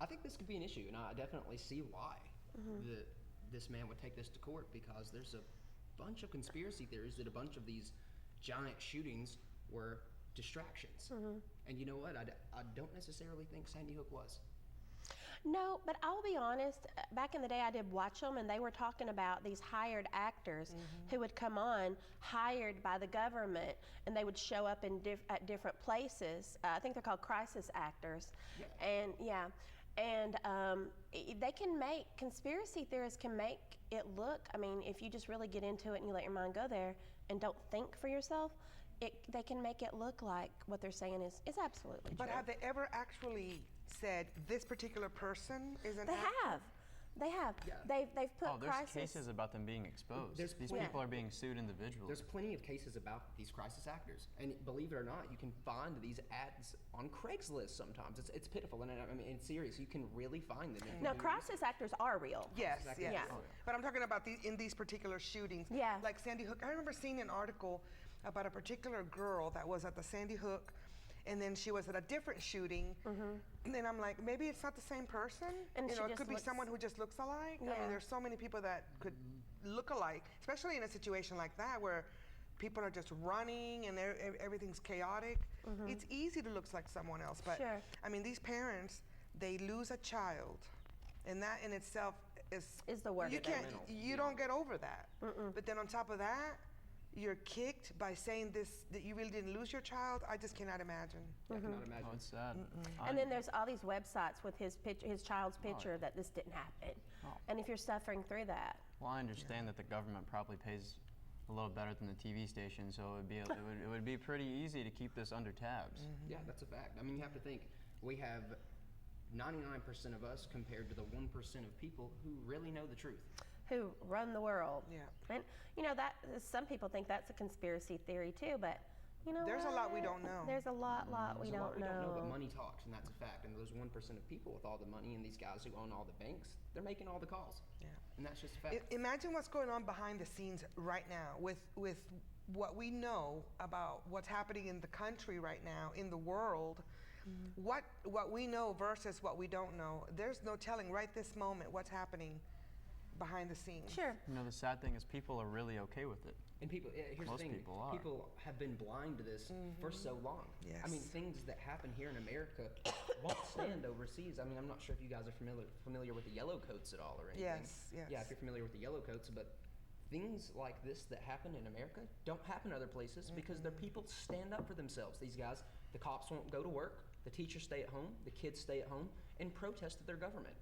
I think this could be an issue, and I definitely see why this man would take this to court, because there's a bunch of conspiracy theories that a bunch of these giant shootings were distractions. And you know what? I don't necessarily think Sandy Hook was. No, but I'll be honest, back in the day I did watch them, and they were talking about these hired actors who would come on, hired by the government, and they would show up in at different places. I think they're called crisis actors. And they can make, conspiracy theorists can make it look, I mean, if you just really get into it and you let your mind go there and don't think for yourself, they can make it look like what they're saying is absolutely true. But have they ever actually said this particular person is an They have. They have. Yeah. They've put there's crisis. cases about them being exposed. These people are being sued individually. There's plenty of cases about these crisis actors, and believe it or not, you can find these ads on Craigslist sometimes. It's pitiful, and I mean, it's serious. You can really find them. No, crisis actors are real. Yes, yes. Yeah. But I'm talking about in these particular shootings. Yeah. Like Sandy Hook. I remember seeing an article about a particular girl that was at the Sandy Hook, and then she was at a different shooting. And then I'm like, maybe it's not the same person. And you know, she it could be just someone who just looks alike. I Yeah. mean, there's so many people that could look alike, especially in a situation like that where people are just running and everything's chaotic. It's easy to look like someone else, but Sure. I mean, these parents, they lose a child, and that in itself is the worst. You don't get over that. But then on top of that, you're kicked by saying that you really didn't lose your child. I just cannot imagine. I cannot imagine. Oh, it's sad. And then there's all these websites with his child's picture that this didn't happen. And if you're suffering through that. Well, I understand that the government probably pays a little better than the TV station, so it would be pretty easy to keep this under tabs. Yeah, that's a fact. I mean, you have to think, we have 99% of us compared to the 1% of people who really know the truth. Who run the world. Yeah. And you know that some people think that's a conspiracy theory too, but you know There's a lot we don't know. There's a lot we There's a lot we don't know, but know. money talks, and that's a fact. And those 1% of people with all the money, and these guys who own all the banks, they're making all the calls. Yeah. And that's just a fact. Imagine what's going on behind the scenes right now with what we know about what's happening in the country right now, in the world. What we know versus what we don't know. There's no telling right this moment what's happening behind the scenes. Sure. You know, the sad thing is people are really okay with it. And people, here's Most the thing, people are. people have been blind to this for so long. Yes. I mean, things that happen here in America won't stand overseas. I mean, I'm not sure if you guys are familiar with the yellow coats at all or anything. Yes. Yeah, if you're familiar with the yellow coats, but things like this that happen in America don't happen other places because their people stand up for themselves. These guys, the cops won't go to work, the teachers stay at home, the kids stay at home, and protest at their government.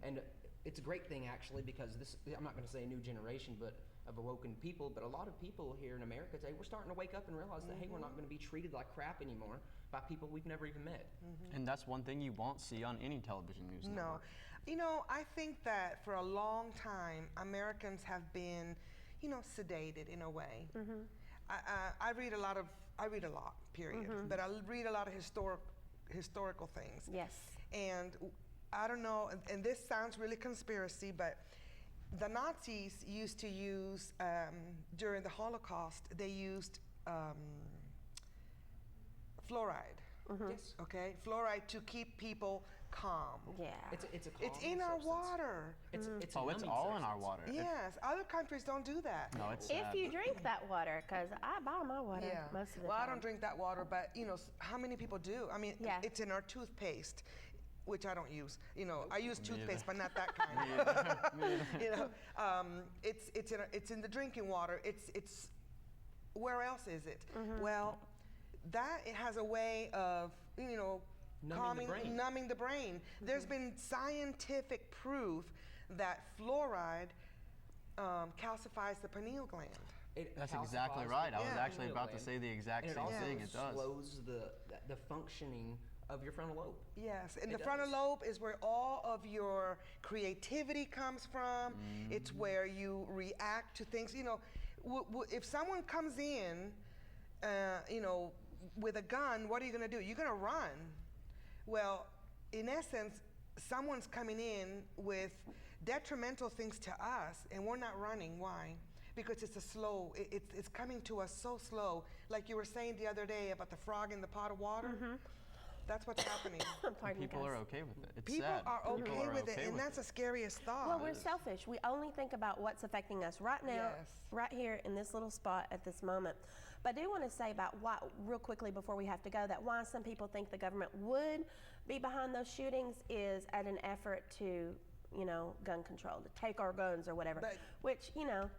And it's a great thing, actually, because this, I'm not going to say a new generation, but of awoken people, but a lot of people here in America today, we're starting to wake up and realize that, hey, we're not going to be treated like crap anymore by people we've never even met. And that's one thing you won't see on any television news No. network. You know, I think that for a long time, Americans have been, you know, sedated in a way. I read a lot, period. But I read a lot of historical things. Yes. And I don't know, and this sounds really conspiracy, but the Nazis used to use, during the Holocaust, they used fluoride. Yes. Okay? Fluoride to keep people calm. Yeah. It's a It's calming in our substance. water. It's a Oh, it's numbing all in our substance. water. Yes, other countries don't do that. No, it's If sad. you drink that water, because I buy my water Yeah. most of the Well, time. I don't drink that water, but you know, how many people do? I mean, Yeah. it's in our toothpaste, which I don't use. You know, I use Me toothpaste, either. but not that kind. Me either. Me either. You know, it's in the drinking water. It's where else is it? Well, that it has a way of, you know, numbing the brain. There's been scientific proof that fluoride calcifies the pineal gland. That's exactly right. I was Yeah. actually about to say the exact And same it also thing. It does. slows the functioning of your frontal lobe. Yes, and It the frontal does. lobe is where all of your creativity comes from. It's where you react to things. You know, if someone comes in, you know, with a gun, what are you going to do? You're going to run. Well, in essence, someone's coming in with detrimental things to us, and we're not running. Why? Because it's it's coming to us so slow. Like you were saying the other day about the frog in the pot of water. That's what's happening. People are okay with it. It's People sad. are People okay are with it, okay and with that's the scariest thought. Well, we're selfish. We only think about what's affecting us right now, right here in this little spot at this moment. But I do want to say about why, real quickly before we have to go, that why some people think the government would be behind those shootings is at an effort to, you know, gun control, to take our guns or whatever. But which, you know,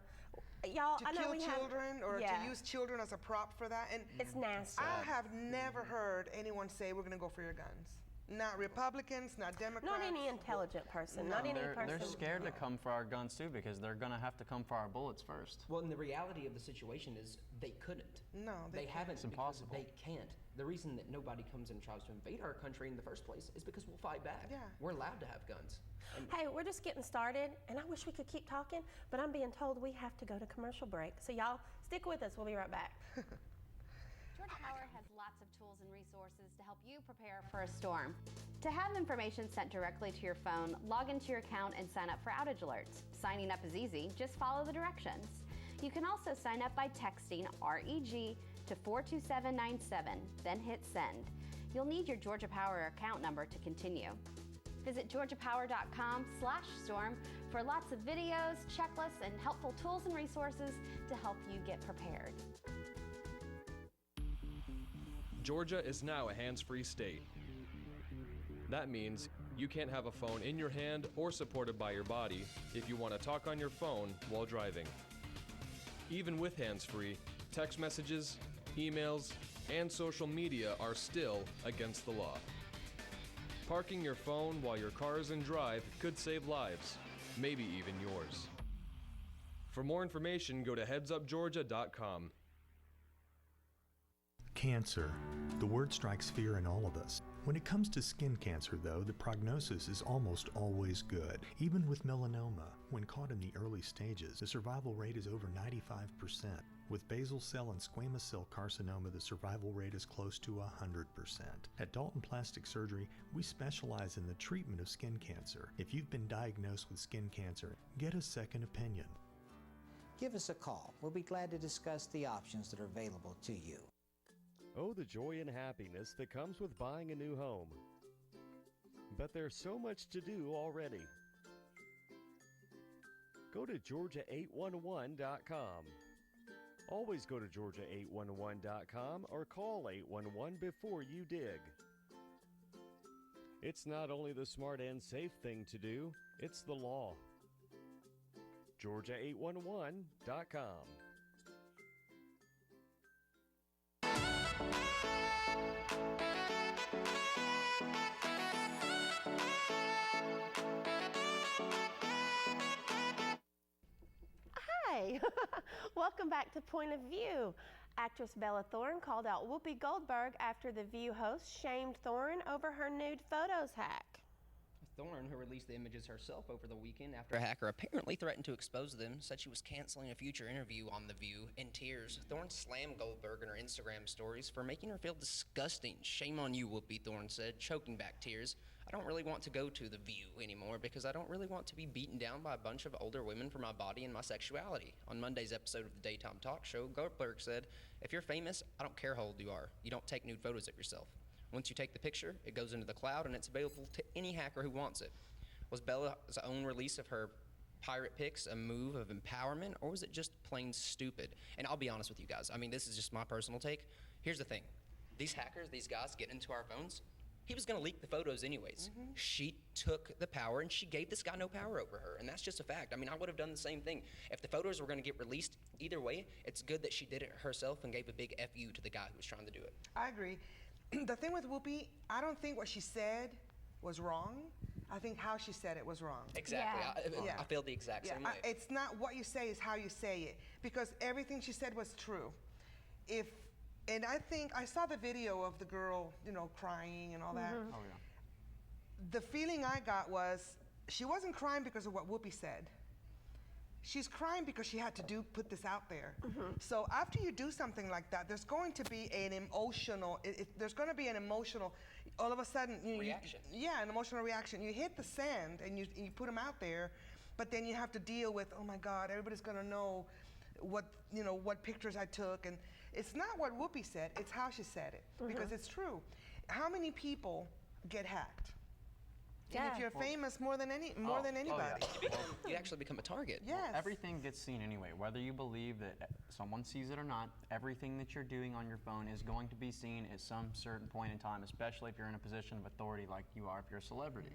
y'all, to I know kill we children have, or yeah, to use children as a prop for that, and it's nasty. I have never heard anyone say we're going to go for your guns. Not Republicans, not Democrats. Not any intelligent person. Not any person. They're scared to come for our guns too because they're going to have to come for our bullets first. Well, and the reality of the situation is they couldn't. No, they haven't. It's because impossible. They can't. The reason that nobody comes and tries to invade our country in the first place is because we'll fight back. Yeah. We're allowed to have guns. And Hey, we're just getting started, and I wish we could keep talking, but I'm being told we have to go to commercial break. So y'all, stick with us. We'll be right back. Georgia Power has lots of tools and resources to help you prepare for a storm. To have information sent directly to your phone, log into your account and sign up for outage alerts. Signing up is easy, just follow the directions. You can also sign up by texting REG to 42797, then hit send. You'll need your Georgia Power account number to continue. Visit georgiapower.com/storm for lots of videos, checklists, and helpful tools and resources to help you get prepared. Georgia is now a hands-free state. That means you can't have a phone in your hand or supported by your body if you want to talk on your phone while driving. Even with hands-free, text messages, emails, and social media are still against the law. Parking your phone while your car is in drive could save lives, maybe even yours. For more information, go to headsupgeorgia.com. Cancer. The word strikes fear in all of us. When it comes to skin cancer, though, the prognosis is almost always good. Even with melanoma, when caught in the early stages, the survival rate is over 95%. With basal cell and squamous cell carcinoma, the survival rate is close to 100%. At Dalton Plastic Surgery, we specialize in the treatment of skin cancer. If you've been diagnosed with skin cancer, get a second opinion. Give us a call. We'll be glad to discuss the options that are available to you. Oh, the joy and happiness that comes with buying a new home. But there's so much to do already. Go to Georgia811.com. Always go to Georgia811.com or call 811 before you dig. It's not only the smart and safe thing to do, it's the law. Georgia811.com. Hi, welcome back to Point of View. Actress Bella Thorne called out Whoopi Goldberg after The View host shamed Thorne over her nude photos hack. Thorne, who released the images herself over the weekend after a hacker apparently threatened to expose them, said she was canceling a future interview on The View in tears. Thorne slammed Goldberg in her Instagram stories for making her feel disgusting. Shame on you, Whoopi, Thorne said, choking back tears. I don't really want to go to The View anymore because I don't really want to be beaten down by a bunch of older women for my body and my sexuality. On Monday's episode of the Daytime Talk Show, Goldberg said, if you're famous, I don't care how old you are. You don't take nude photos of yourself. Once you take the picture, it goes into the cloud and it's available to any hacker who wants it. Was Bella's own release of her pirate pics a move of empowerment, or was it just plain stupid? And I'll be honest with you guys. I mean, this is just my personal take. Here's the thing. These hackers, these guys get into our phones. He was going to leak the photos anyways. She took the power and she gave this guy no power over her. And that's just a fact. I mean, I would have done the same thing. If the photos were going to get released, either way, it's good that she did it herself and gave a big FU to the guy who was trying to do it. I agree. The thing with Whoopi, I don't think what she said was wrong. I think how she said it was wrong. Exactly. I feel the exact same way. It's not what you say, it's how you say it. Because everything she said was true. And I think, I saw the video of the girl, crying and all that. Oh, yeah. The feeling I got was, she wasn't crying because of what Whoopi said. She's crying because she had to put this out there. So after you do something like that, there's going to be an emotional, all of a sudden, reaction. An emotional reaction. You hit the send and you put them out there, but then you have to deal with, oh my God, everybody's gonna know what pictures I took. And it's not what Whoopi said, it's how she said it, because it's true. How many people get hacked? And if you're famous more than anybody. You actually become a target. Yes. Well, everything gets seen anyway. Whether you believe that someone sees it or not, everything that you're doing on your phone is going to be seen at some certain point in time, especially if you're in a position of authority like you are if you're a celebrity.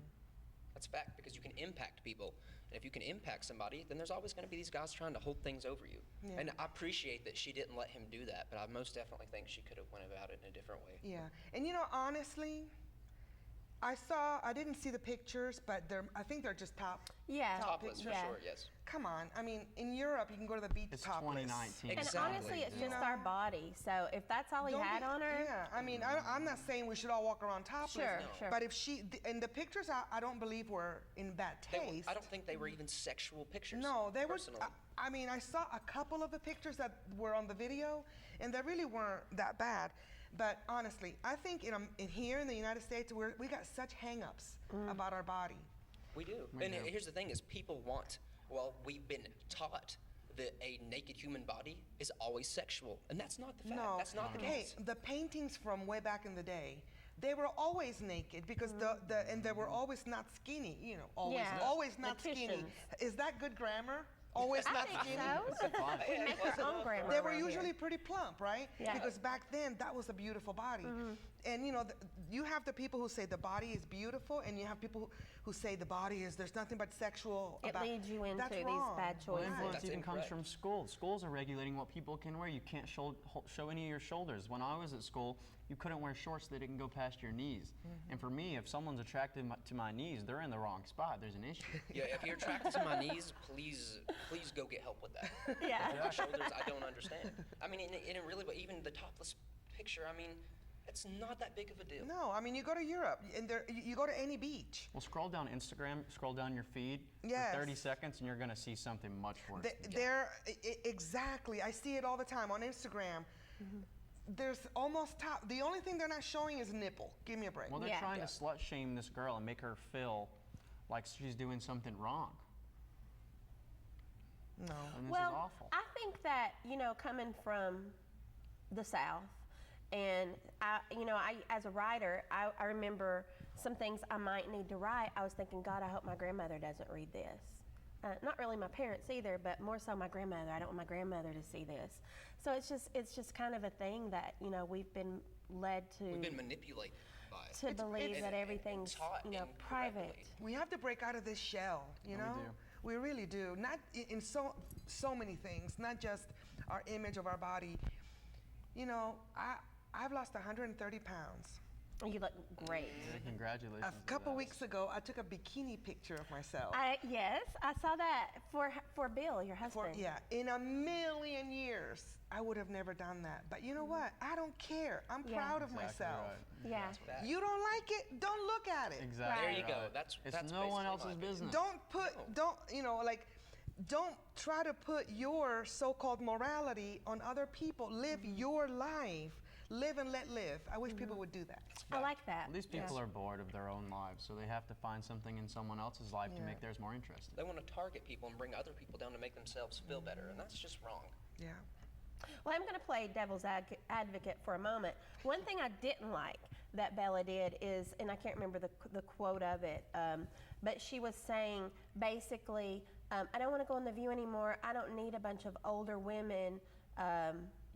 That's a fact, because you can impact people. And if you can impact somebody, then there's always going to be these guys trying to hold things over you. Yeah. And I appreciate that she didn't let him do that, but I most definitely think she could have went about it in a different way. Yeah, and honestly, I didn't see the pictures, but I think they're just top topless pictures. for sure, yes. Come on, I mean, in Europe, you can go to the beach It's topless. 2019. And honestly, it's just our body. So if that's all he had on her. Yeah, I mean, I'm not saying we should all walk around topless. Sure. But if and the pictures, I don't believe were in bad taste. I don't think they were even sexual pictures. No, they were. Personally. I mean, I saw a couple of the pictures that were on the video, and they really weren't that bad. But honestly, I think here in the United States, we got such hang-ups about our body. We do. Here's the thing is we've been taught that a naked human body is always sexual. And that's not the fact. No. That's not the case. Hey, the paintings from way back in the day, they were always naked because and they were always not skinny, always not skinny. Is that good grammar? Always not skinny. So. We make our own grammar. They were around usually here. pretty plump, right? Yeah. Because back then that was a beautiful body. And you have the people who say the body is beautiful, and you have people who say the body is there's nothing but sexual. It leads you into That's these wrong. bad choices. Influence even comes from school. Schools are regulating what people can wear. You can't show any of your shoulders. When I was at school, you couldn't wear shorts that didn't go past your knees. And for me, if someone's attracted to my knees, they're in the wrong spot. There's an issue. Yeah, if you're attracted to my knees, please go get help with that. Yeah. My shoulders, I don't understand. I mean, and it really, but even the topless picture, I mean, it's not that big of a deal. No, I mean, you go to Europe, and you go to any beach. Well, scroll down Instagram, scroll down your feed Yes. for 30 seconds, and you're going to see something much worse. Exactly. I see it all the time on Instagram. There's almost the only thing they're not showing is nipple. Give me a break. Well, they're trying to slut shame this girl and make her feel like she's doing something wrong. No. And this Well, is awful. I think that, coming from the South, and I as a writer, I remember some things I might need to write. I was thinking, God, I hope my grandmother doesn't read this. not really my parents either, but more so my grandmother. I don't want my grandmother to see this. So it's just kind of a thing that, you know, we've been led to. We've been manipulated by to believe that everything's, you know, private. We have to break out of this shell, you know? We really do. Not in so many things, not just our image of our body. You know, I've lost 130 pounds. You look great. Congratulations. A couple weeks ago, I took a bikini picture of myself. Yes, I saw that for Bill, your husband. In a million years, I would have never done that. But you know what? I don't care. I'm proud of myself. Right. Yeah. You don't like it? Don't look at it. Exactly. There you go. That's no one else's business. Don't try to put your so-called morality on other people. Live your life. Live and let live. I wish people would do that. I like that. These people are bored of their own lives, so they have to find something in someone else's life to make theirs more interesting. They want to target people and bring other people down to make themselves feel better, and that's just wrong. Yeah. Well, I'm going to play devil's advocate for a moment. One thing I didn't like that Bella did is, and I can't remember the quote of it, but she was saying basically, I don't want to go on The View anymore. I don't need a bunch of older women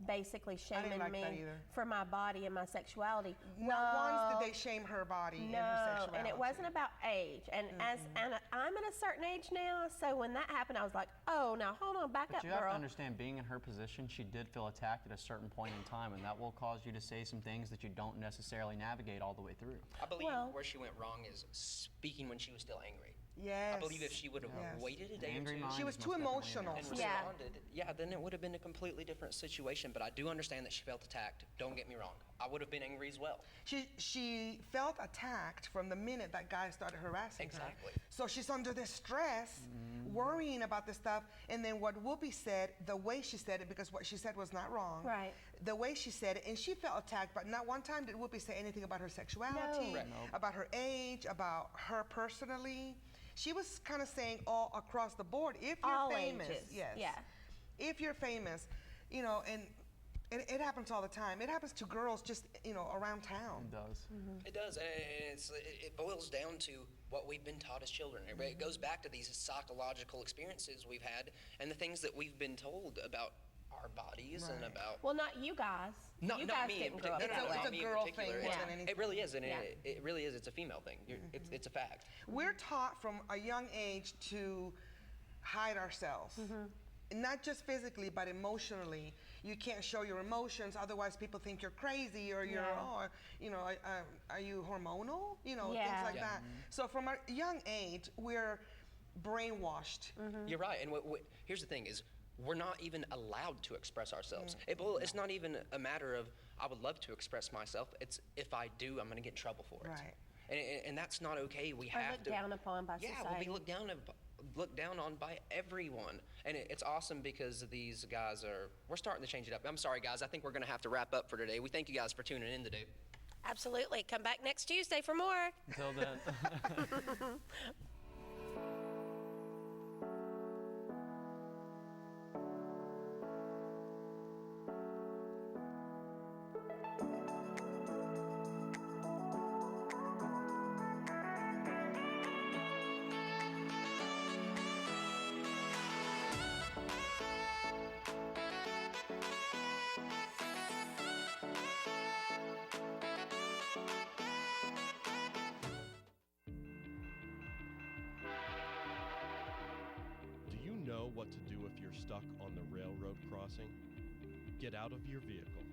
basically shaming me for my body and my sexuality. Not once did they shame her body and her sexuality. And it wasn't about age. And and I'm at a certain age now, so when that happened, I was like, oh, now hold on, back up, you girl. have to understand, being in her position, she did feel attacked at a certain point in time, and that will cause you to say some things that you don't necessarily navigate all the way through. I believe where she went wrong is speaking when she was still angry. Yes. I believe if she would have waited a day or two. She was too emotional. And responded, then it would have been a completely different situation. But I do understand that she felt attacked. Don't get me wrong. I would have been angry as well. She felt attacked from the minute that guy started harassing her. So she's under this stress, worrying about this stuff. And then what Whoopi said, the way she said it, because what she said was not wrong. Right. The way she said it, and she felt attacked, but not one time did Whoopi say anything about her sexuality, about her age, about her personally. She was kind of saying all across the board, if you're all famous, ages. If you're famous, you know, and it happens all the time. It happens to girls just, you know, around town. It does. It does, and it boils down to what we've been taught as children. It goes back to these psychological experiences we've had and the things that we've been told about our bodies and about. Well, not you guys. Not me in particular. It's a girl thing more than anything. It really is, and it really is. It's a female thing. It's a fact. We're taught from a young age to hide ourselves. Not just physically, but emotionally. You can't show your emotions, otherwise people think you're crazy or you're, you know, are you hormonal? You know, things like that. So from a young age, we're brainwashed. You're right, and here's the thing is, we're not even allowed to express ourselves. It's not even a matter of, I would love to express myself. It's, if I do, I'm going to get in trouble for it. Right. And that's not okay. We or have looked to. down upon by society. Yeah, we'll be looked down on by everyone. And it's awesome because these guys we're starting to change it up. I'm sorry, guys. I think we're going to have to wrap up for today. We thank you guys for tuning in today. Absolutely. Come back next Tuesday for more. Until then. Know what to do if you're stuck on the railroad crossing? Get out of your vehicle.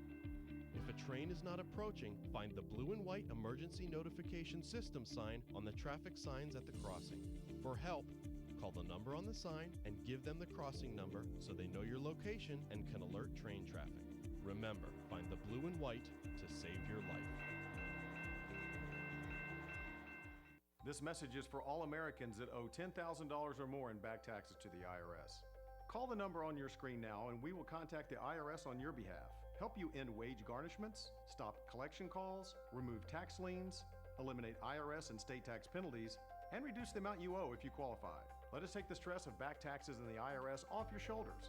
If a train is not approaching, find the blue and white emergency notification system sign on the traffic signs at the crossing. For help, call the number on the sign and give them the crossing number so they know your location and can alert train traffic. Remember, find the blue and white to save your life. This message is for all Americans that owe $10,000 or more in back taxes to the IRS. Call the number on your screen now and we will contact the IRS on your behalf. Help you end wage garnishments, stop collection calls, remove tax liens, eliminate IRS and state tax penalties, and reduce the amount you owe if you qualify. Let us take the stress of back taxes and the IRS off your shoulders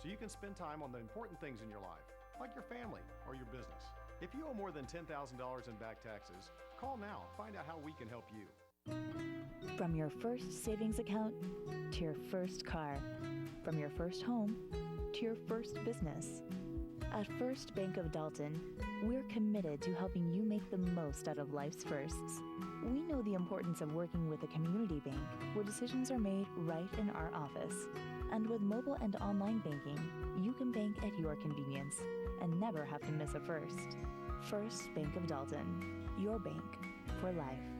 so you can spend time on the important things in your life, like your family or your business. If you owe more than $10,000 in back taxes, call now. Find out how we can help you. From your first savings account to your first car, from your first home to your first business. At First Bank of Dalton, we're committed to helping you make the most out of life's firsts. We know the importance of working with a community bank where decisions are made right in our office. And with mobile and online banking, you can bank at your convenience and never have to miss a first. First Bank of Dalton, your bank for life.